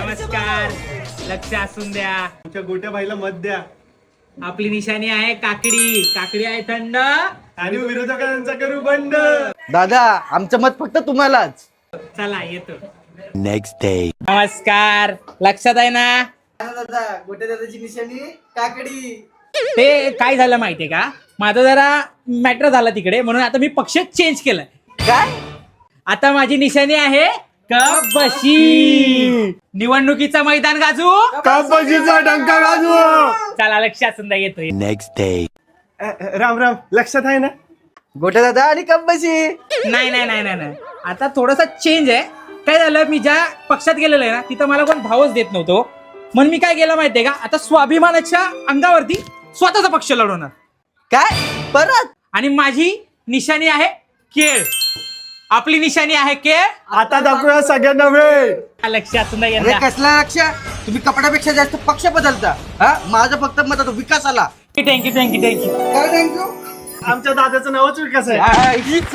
नमस्कार. लक्ष असून द्या. आमच्या गोट्या भाईला मत द्या. आपली निशाणी आहे काकडी. काकडी आहे थंड आणि विरोधकांचा करू बंड. दादा आमचं मत फक्त तुम्हालाच. चला येतो. Next day. नमस्कार. लक्षात आहे ना? दादा गोट्या दादाची निशाणी काकडी. ते काय झालं माहितीये का, माझं जरा मॅटर झाला तिकडे, म्हणून आता मी पक्ष चेंज केलाय. काय? आता माझी निशाणी आहे कबशी. निवडणुकीचं मैदान गाजू. कबड्डीचा डंका वाजव. चला लक्षात सुद्धा येतोय. Next day. राम राम. लक्षात आहे ना? गोट्या दादा आणि कब्बशी. नाही नाही नाही नाही नाही, आता थोडासा चेंज आहे. काय झालं, मी ज्या पक्षात गेलेलो आहे ना, तिथं मला कोण भावच देत नव्हतो. म्हणून मी काय केलं माहितीये का, आता स्वाभिमानाच्या अंगावरती स्वतःचा पक्ष लढवणार. काय परत? आणि माझी निशाणी आहे केळ. आपली निशाणी आहे केळ. आता दाखवूया सगळ्यांना वेळ. लक्षात सुद्धा अरे येणार. कसला लक्ष? तुम्ही कपड्यापेक्षा जास्त पक्ष बदलता. हा माझं फक्त मत होतं विकासाला. Thank you thank you thank you. काय थँक्यू? आमच्या दादाचं नावच विकास आहे. हीच